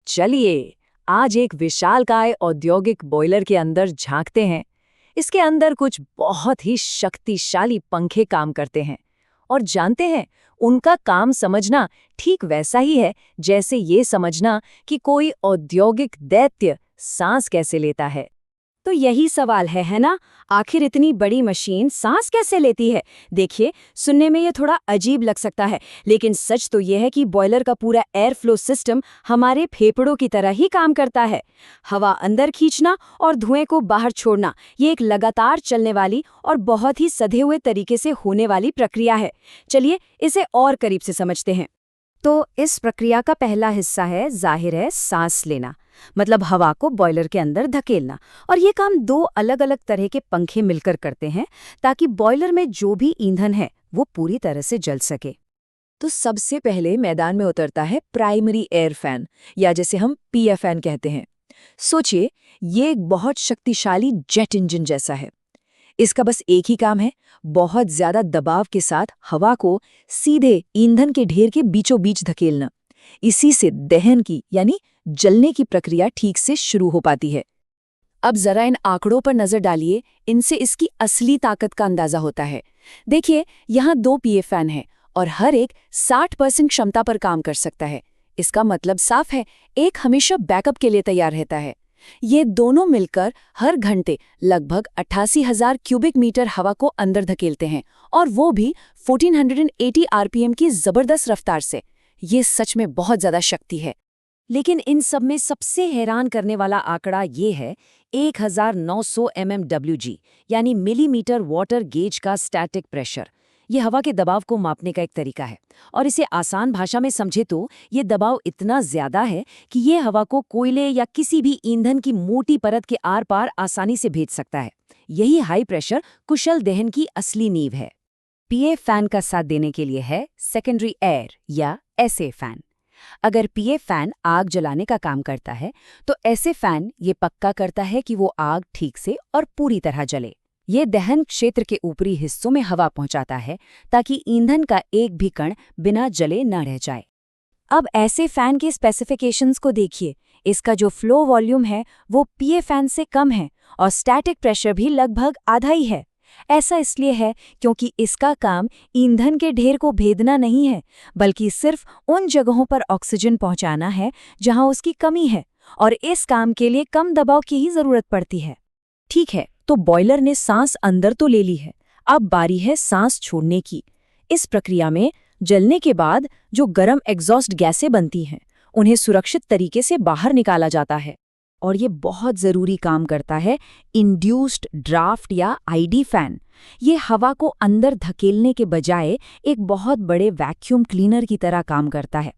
चलिए आज एक विशालकाय औद्योगिक बॉयलर के अंदर झांकते हैं। इसके अंदर कुछ बहुत ही शक्तिशाली पंखे काम करते हैं और जानते हैं उनका काम समझना ठीक वैसा ही है जैसे ये समझना कि कोई औद्योगिक दैत्य सांस कैसे लेता है। तो यही सवाल है ना? आखिर इतनी बड़ी मशीन सांस कैसे लेती है? देखिए, सुनने में ये थोड़ा अजीब लग सकता है, लेकिन सच तो ये है कि बॉयलर का पूरा एयर फ्लो सिस्टम हमारे फेफड़ों की तरह ही काम करता है। हवा अंदर खींचना और धुएं को बाहर छोड़ना, ये एक लगातार चलने वाली और बहुत ही सधे हुए तरीके से होने वाली प्रक्रिया है। चलिए इसे और करीब से समझते हैं। तो इस प्रक्रिया का पहला हिस्सा है, जाहिर है, सांस लेना, मतलब हवा को बॉयलर के अंदर धकेलना। और ये काम दो अलग अलग तरह के पंखे मिलकर करते हैं ताकि बॉयलर में जो भी ईंधन है वो पूरी तरह से जल सके। तो सबसे पहले मैदान में उतरता है प्राइमरी एयर फैन, या जैसे हम पीएफएन कहते हैं। सोचिए, ये एक बहुत शक्तिशाली जेट इंजन जैसा है। इसका बस एक ही काम है, बहुत ज्यादा दबाव के साथ हवा को सीधे ईंधन के ढेर के बीचों बीच धकेलना। इसी से दहन की यानी जलने की प्रक्रिया ठीक से शुरू हो पाती है। अब जरा इन आंकड़ों पर नजर डालिए, इनसे इसकी असली ताकत का अंदाजा होता है। देखिए, यहाँ 2 पीएफएन हैं और हर एक 60% क्षमता पर काम कर सकता है। इसका मतलब साफ है, एक हमेशा बैकअप के लिए तैयार रहता है। ये दोनों मिलकर हर घंटे लगभग 88,000 क्यूबिक मीटर हवा को अंदर धकेलते हैं, और वो भी 1480 आरपीएम की जबरदस्त रफ्तार से। ये सच में बहुत ज्यादा शक्ति है। लेकिन इन सब में सबसे हैरान करने वाला आंकड़ा ये है 1900 mmWg, यानी मिलीमीटर वाटर गेज का स्टैटिक प्रेशर। ये हवा के दबाव को मापने का एक तरीका है, और इसे आसान भाषा में समझे तो ये दबाव इतना ज्यादा है कि ये हवा को कोयले या किसी भी ईंधन की मोटी परत के आर पार आसानी से भेज सकता है। यही हाई प्रेशर कुशल दहन की असली नींव है। पीए फैन का साथ देने के लिए है सेकेंडरी एयर या एसए फैन। अगर पीए फैन आग जलाने का काम करता है तो एसए फैन ये पक्का करता है कि वो आग ठीक से और पूरी तरह जले। ये दहन क्षेत्र के ऊपरी हिस्सों में हवा पहुंचाता है ताकि ईंधन का एक भी कण बिना जले न रह जाए। अब ऐसे फैन के स्पेसिफिकेशंस को देखिए। इसका जो फ्लो वॉल्यूम है वो पीए फैन से कम है और स्टैटिक प्रेशर भी लगभग आधा ही है। ऐसा इसलिए है क्योंकि इसका काम ईंधन के ढेर को भेदना नहीं है, बल्कि सिर्फ उन जगहों पर ऑक्सीजन पहुंचाना है जहां उसकी कमी है, और इस काम के लिए कम दबाव की ही जरूरत पड़ती है। ठीक है, तो बॉयलर ने सांस अंदर तो ले ली है, अब बारी है सांस छोड़ने की। इस प्रक्रिया में जलने के बाद जो गर्म एग्जॉस्ट गैसें बनती हैं, उन्हें सुरक्षित तरीके से बाहर निकाला जाता है। और ये बहुत ज़रूरी काम करता है इंड्यूस्ड ड्राफ्ट या आईडी फैन। ये हवा को अंदर धकेलने के बजाय एक बहुत बड़े वैक्यूम क्लीनर की तरह काम करता है।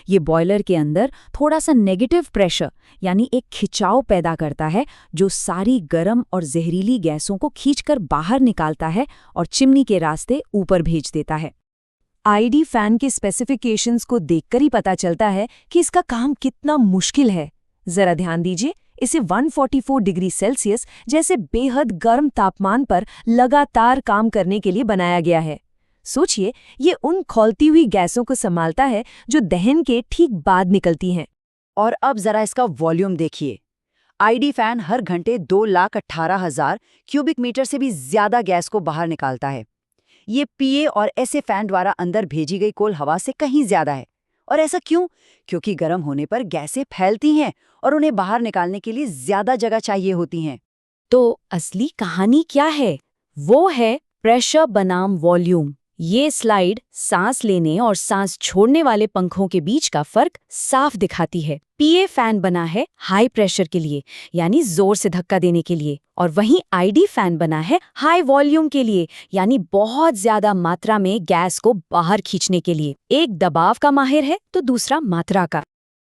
ये बॉयलर के अंदर थोड़ा सा नेगेटिव प्रेशर यानी एक खिंचाव पैदा करता है, जो सारी गर्म और जहरीली गैसों को खींचकर बाहर निकालता है और चिमनी के रास्ते ऊपर भेज देता है। आईडी फैन के स्पेसिफिकेशंस को देखकर ही पता चलता है कि इसका काम कितना मुश्किल है। जरा ध्यान दीजिए, इसे 144 डिग्री सेल्सियस जैसे बेहद गर्म तापमान पर लगातार काम करने के लिए बनाया गया है। सोचिए, ये उन खौलती हुई गैसों को संभालता है जो दहन के ठीक बाद निकलती हैं। और अब जरा इसका वॉल्यूम देखिए। आईडी फैन हर घंटे 2,18,000 क्यूबिक मीटर से भी ज्यादा गैस को बाहर निकालता है। ये पीए और एसए फैन द्वारा अंदर भेजी गई कुल हवा से कहीं ज्यादा है। और ऐसा क्यों? क्योंकि गर्म होने पर गैसें फैलती हैं और उन्हें बाहर निकालने के लिए ज्यादा जगह चाहिए होती हैं। तो असली कहानी क्या है? वो है प्रेशर बनाम वॉल्यूम। ये स्लाइड सांस लेने और सांस छोड़ने वाले पंखों के बीच का फर्क साफ दिखाती है। पीए फैन बना है हाई प्रेशर के लिए, यानी जोर से धक्का देने के लिए, और वहीं आईडी फैन बना है हाई वॉल्यूम के लिए, यानी बहुत ज्यादा मात्रा में गैस को बाहर खींचने के लिए। एक दबाव का माहिर है तो दूसरा मात्रा का।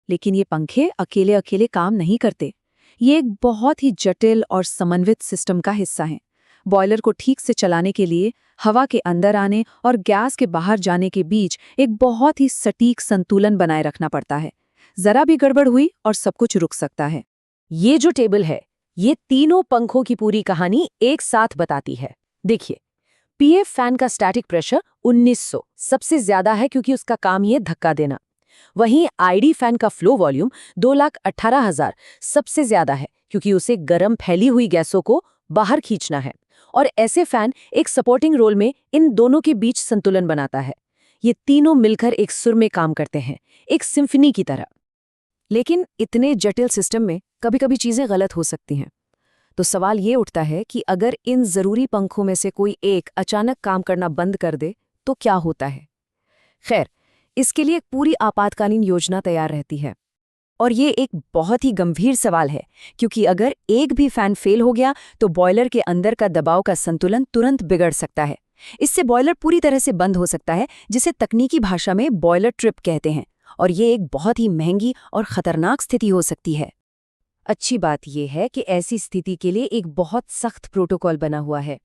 लेकिन ये पंखे अकेले अकेले काम नहीं करते। ये एक बहुत ही जटिल और समन्वित सिस्टम का हिस्सा हैं। बॉयलर को ठीक से चलाने के लिए हवा के अंदर आने और गैस के बाहर जाने के बीच एक बहुत ही सटीक संतुलन बनाए रखना पड़ता है। जरा भी गड़बड़ हुई और सब कुछ रुक सकता है। ये जो टेबल है, ये तीनों पंखों की पूरी कहानी एक साथ बताती है। देखिए, पीए फैन का स्टैटिक प्रेशर 1900 सबसे ज्यादा है क्योंकि उसका काम ये धक्का देना। वहीं आईडी फैन का फ्लो वॉल्यूम 2,18,000 सबसे ज्यादा है, क्योंकि उसे गर्म फैली हुई गैसों को बाहर खींचना है। और ऐसे फैन एक सपोर्टिंग रोल में इन दोनों के बीच संतुलन बनाता है। ये तीनों मिलकर एक सुर में काम करते हैं, एक सिम्फनी की तरह। लेकिन इतने जटिल सिस्टम में कभी-कभी चीजें गलत हो सकती हैं। तो सवाल ये उठता है कि अगर इन जरूरी पंखों में से कोई एक अचानक काम करना बंद कर दे तो क्या होता है? खैर, इसके लिए एक पूरी आपातकालीन योजना तैयार रहती है। और ये एक बहुत ही गंभीर सवाल है, क्योंकि अगर एक भी फैन फेल हो गया तो बॉयलर के अंदर का दबाव का संतुलन तुरंत बिगड़ सकता है। इससे बॉयलर पूरी तरह से बंद हो सकता है, जिसे तकनीकी भाषा में बॉयलर ट्रिप कहते हैं। और ये एक बहुत ही महंगी और खतरनाक स्थिति हो सकती है। अच्छी बात यह है कि ऐसी स्थिति के लिए एक बहुत सख्त प्रोटोकॉल बना हुआ है।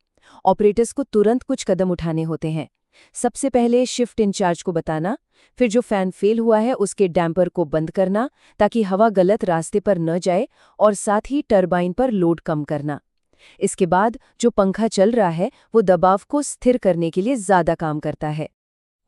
ऑपरेटर्स को तुरंत कुछ कदम उठाने होते हैं। सबसे पहले शिफ्ट इंचार्ज को बताना, फिर जो फैन फेल हुआ है उसके डैम्पर को बंद करना ताकि हवा गलत रास्ते पर न जाए, और साथ ही टरबाइन पर लोड कम करना। इसके बाद जो पंखा चल रहा है वो दबाव को स्थिर करने के लिए ज्यादा काम करता है।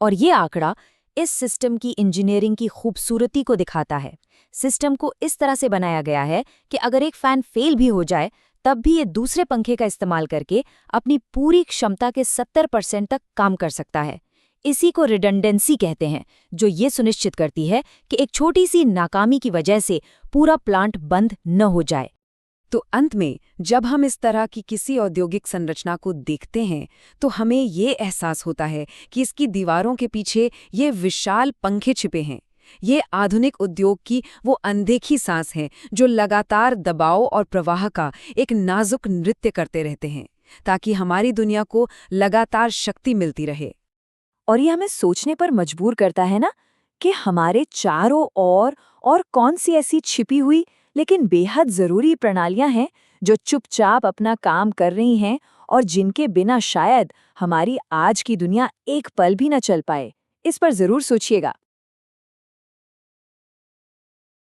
और ये आंकड़ा इस सिस्टम की इंजीनियरिंग की खूबसूरती को दिखाता है। सिस्टम को इस तरह से बनाया गया है कि अगर एक फैन फेल भी हो जाए तब भी ये दूसरे पंखे का इस्तेमाल करके अपनी पूरी क्षमता के 70% तक काम कर सकता है। इसी को रिडंडेंसी कहते हैं, जो ये सुनिश्चित करती है कि एक छोटी सी नाकामी की वजह से पूरा प्लांट बंद न हो जाए। तो अंत में जब हम इस तरह की किसी औद्योगिक संरचना को देखते हैं तो हमें ये एहसास होता है कि इसकी दीवारों के पीछे ये विशाल पंखे छिपे हैं। ये आधुनिक उद्योग की वो अनदेखी सांस है जो लगातार दबाव और प्रवाह का एक नाजुक नृत्य करते रहते हैं, ताकि हमारी दुनिया को लगातार शक्ति मिलती रहे। और ये हमें सोचने पर मजबूर करता है ना, कि हमारे चारों ओर और कौन सी ऐसी छिपी हुई लेकिन बेहद जरूरी प्रणालियां हैं जो चुपचाप अपना काम कर रही हैं और जिनके बिना शायद हमारी आज की दुनिया एक पल भी न चल पाए। इस पर जरूर सोचिएगा।